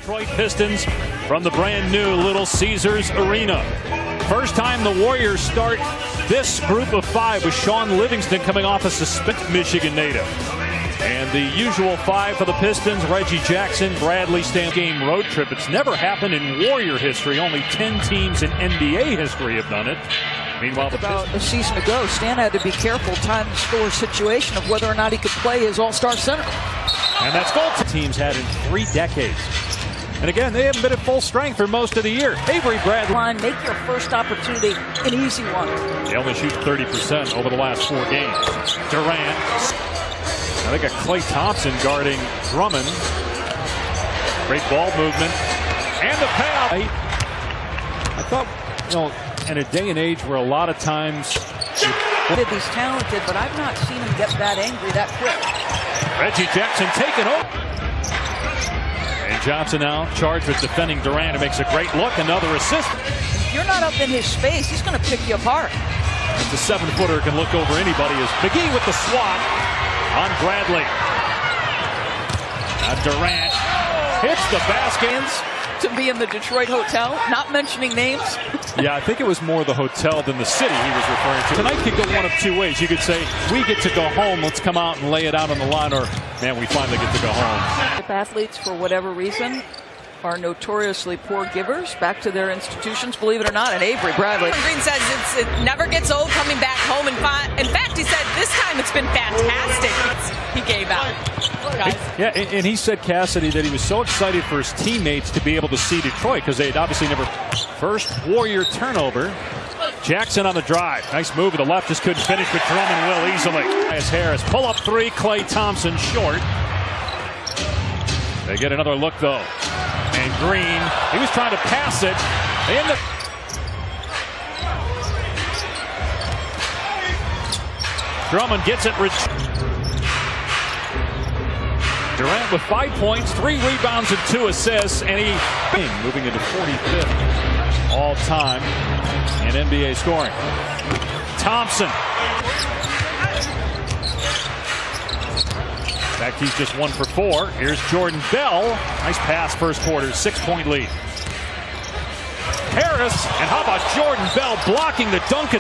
Detroit Pistons from the brand new Little Caesars Arena. First time the Warriors start this group of five with Sean Livingston coming off a suspended Michigan native. And the usual five for the Pistons: Reggie Jackson, Bradley Stan. Game road trip. It's never happened in Warrior history. Only 10 teams in NBA history have done it. Meanwhile, about a season ago, Stan had to be careful time and score situation of whether or not he could play his all-star center. And that's goal teams had in 3 decades. And again, they haven't been at full strength for most of the year. Avery Bradley. Make your first opportunity an easy one. They only shoot 30% over the last 4 games. Durant. Now they got Klay Thompson guarding Drummond. Great ball movement. And the payoff. I thought, in a day and age where a lot of times He's talented, but I've not seen him get that angry that quick. Reggie Jackson taken over. And Johnson now charged with defending Durant. It makes a great look. Another assist. If you're not up in his space, he's going to pick you apart. The 7-footer can look over anybody. As McGee with the swat on Bradley. Now Durant hits the basket. To be in the Detroit hotel, not mentioning names. Yeah, I think it was more the hotel than the city he was referring to. Tonight could go one of 2 ways. You could say, we get to go home, let's come out and lay it out on the line, or, man, we finally get to go home. If athletes, for whatever reason, are notoriously poor givers back to their institutions, believe it or not, and Avery Bradley. Green says it never gets old coming back home. In fact, he said this time it's been fantastic. He gave out. Guys. Yeah, and he said, Cassidy, that he was so excited for his teammates to be able to see Detroit because they had obviously never. First Warrior turnover. Jackson on the drive. Nice move to the left. Just couldn't finish, but Drummond will easily. Harris, pull up 3. Klay Thompson short. They get another look though. And Green, he was trying to pass it. Drummond gets it. Durant with 5 points, 3 rebounds, and 2 assists, and he moving into 45th all-time in NBA scoring. Thompson. In fact, he's just 1 for 4. Here's Jordan Bell. Nice pass first quarter, 6-point lead. Harris, and how about Jordan Bell blocking the dunk?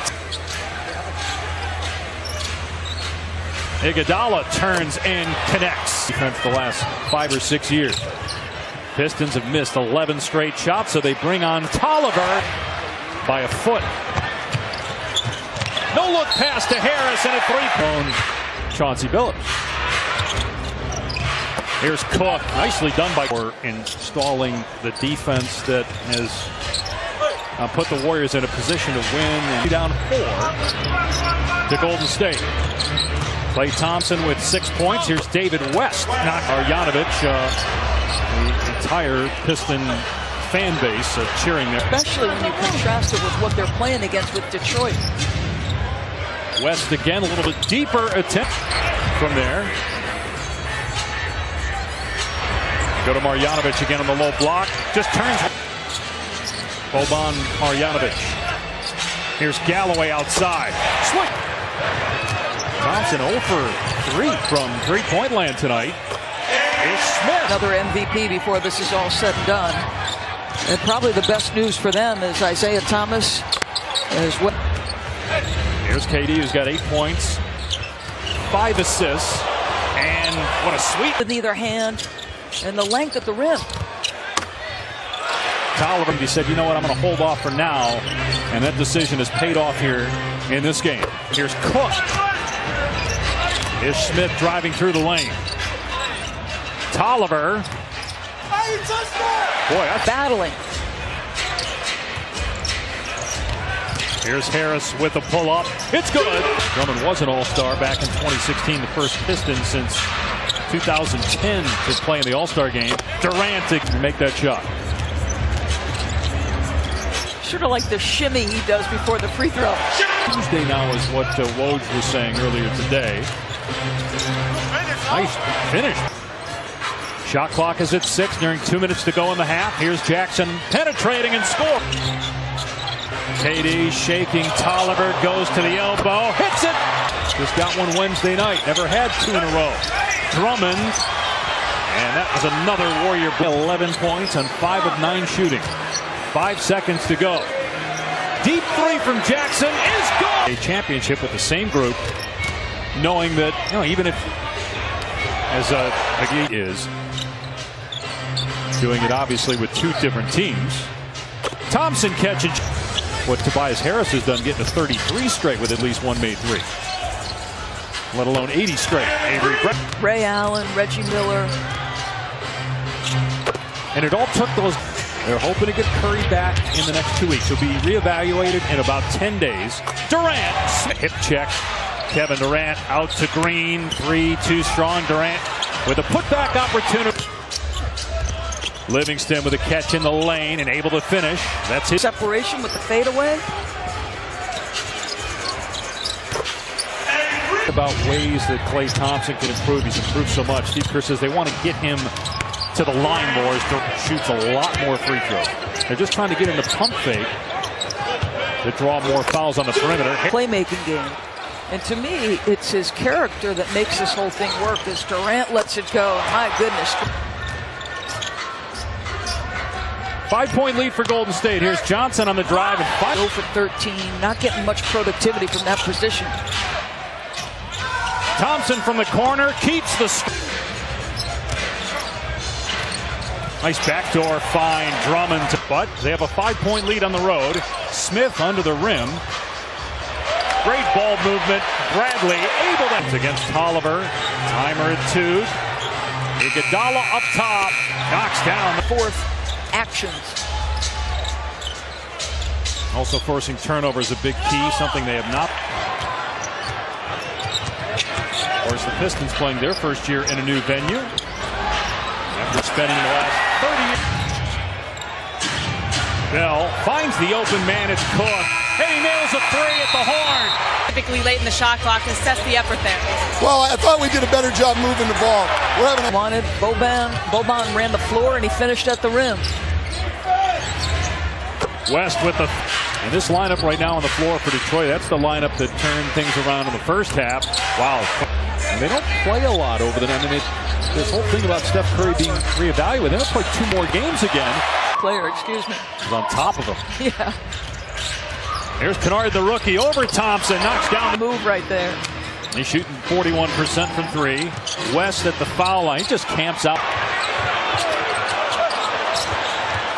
Iguodala turns and connects. Defense the last 5 or 6 years. Pistons have missed 11 straight shots, so they bring on Tolliver by a foot. No look pass to Harris and a 3-point. Chauncey Billups. Here's Cook. Nicely done by installing the defense that has put the Warriors in a position to win. And down 4 to Golden State. Klay Thompson with 6 points. Here's David West. Not Arjanovic. The entire Piston fan base cheering there. Especially when you contrast it with what they're playing against with Detroit. West again, a little bit deeper attempt from there. Go to Marjanovic again on the low block. Just turns. Boban Marjanovic. Here's Galloway outside. Swing. Thompson 0 for 3 from 3-point land tonight. Here's Smith. Another MVP before this is all said and done. And probably the best news for them is Isaiah Thomas as well. Here's KD, who's got 8 points, 5 assists, and what a sweep. With either hand and the length at the rim. Tolliver, he said, you know what, I'm going to hold off for now. And that decision has paid off here in this game. Here's Cook. Here's Smith driving through the lane. Tolliver. Boy, that's battling. Here's Harris with a pull-up. It's good. Drummond was an all-star back in 2016, the first Piston since 2010 to play in the all-star game. Durant to make that shot. Sort of like the shimmy he does before the free throw. Tuesday now is what Woj was saying earlier today. Nice finish. Shot clock is at 6, nearing 2 minutes to go in the half. Here's Jackson penetrating and score. KD shaking. Tolliver goes to the elbow. Hits it. Just got one Wednesday night. Never had 2 in a row. Drummond And that was another Warrior. 11 points on 5 of 9 shooting. 5 seconds to go. Deep three from Jackson is good. A championship with the same group, knowing that, you know, even if, as McGee is, doing it obviously with 2 different teams. Thompson catching what Tobias Harris has done, getting to 33 straight with at least 1 made 3. Let alone 80 straight. Avery Ray Allen, Reggie Miller. And it all took those. They're hoping to get Curry back in the next 2 weeks. He'll be reevaluated in about 10 days. Durant, hip check. Kevin Durant out to Green. 3, too strong. Durant with a putback opportunity. Livingston with a catch in the lane and able to finish. That's his Separation with the fadeaway. About ways that Klay Thompson can improve. He's improved so much. Steve Kerr says they want to get him to the line more. As shoots a lot more free throws. They're just trying to get him to pump fake to draw more fouls on the perimeter. Playmaking game. And to me, it's his character that makes this whole thing work. As Durant lets it go, my goodness. 5-point lead for Golden State. Here's Johnson on the drive and 0 for 13. Not getting much productivity from that position. Thompson from the corner keeps the. Nice backdoor find, Drummond. But they have a 5-point lead on the road. Smith under the rim. Great ball movement. Bradley able to against Tolliver. Timer at 2. Iguodala up top. Knocks down the 4th. Actions. Also forcing turnovers a big key, something they have not. Of course, the Pistons playing their first year in a new venue after spending the last 30 years. Bell finds the open man. It's Cook. And he nails a 3 at the horn. Typically late in the shot clock to assess the effort there. Well, I thought we did a better job moving the ball. We're having a wanted Boban ran the floor and he finished at the rim. West with the. And this lineup right now on the floor for Detroit, that's the lineup that turned things around in the first half. Wow. And they don't play a lot over the night. I mean, this whole thing about Steph Curry being reevaluated, they don't play 2 more games again. Player, excuse me. He's on top of him. Yeah. Here's Kennard, the rookie, over Thompson, knocks down the move right there. He's shooting 41% from 3. West at the foul line, he just camps out.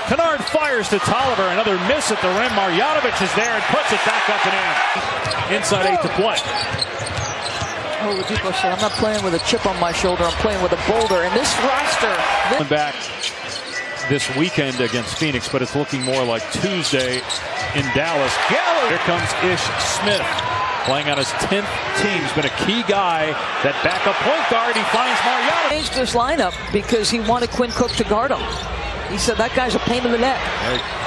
Kennard fires to Tolliver, another miss at the rim. Marjanovic is there and puts it back up and in. Inside 8 to play. Oladipo said, I'm not playing with a chip on my shoulder, I'm playing with a boulder. And this roster. Back this weekend against Phoenix, but it's looking more like Tuesday in Dallas. Here comes Ish Smith, playing on his 10th team. He's been a key guy, that backup point guard. He finds Marjanovic. Changed this lineup because he wanted Quinn Cook to guard him. He said that guy's a pain in the neck.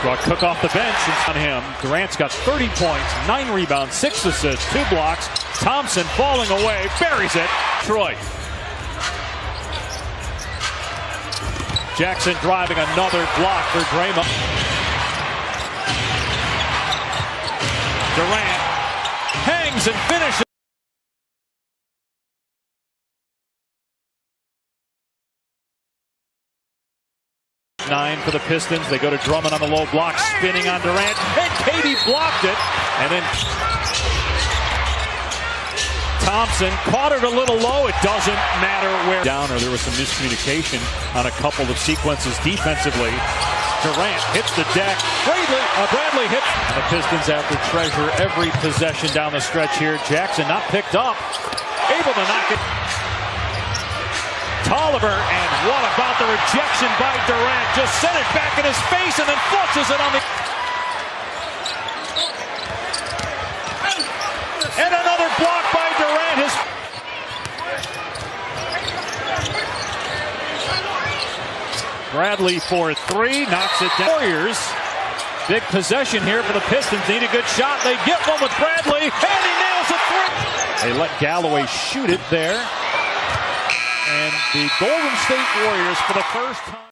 Brought Cook off the bench. It's on him. Durant's got 30 points, 9 rebounds, 6 assists, 2 blocks. Thompson falling away, buries it. Troy. Jackson driving, another block for Draymond. Durant hangs and finishes. 9 for the Pistons. They go to Drummond on the low block, spinning on Durant, and KD blocked it. And then Thompson caught it a little low. It doesn't matter where down, or there was some miscommunication on a couple of sequences defensively. Durant hits the deck. Bradley hits. And the Pistons have to treasure every possession down the stretch here. Jackson not picked up, able to knock it. Tolliver, and what about the rejection by Durant? Just sent it back in his face and then flushes it on the. And another block by Durant. Bradley for 3, knocks it down. Warriors, big possession here for the Pistons. Need a good shot. They get one with Bradley, and he nails a 3. They let Galloway shoot it there. And the Golden State Warriors, for the first time.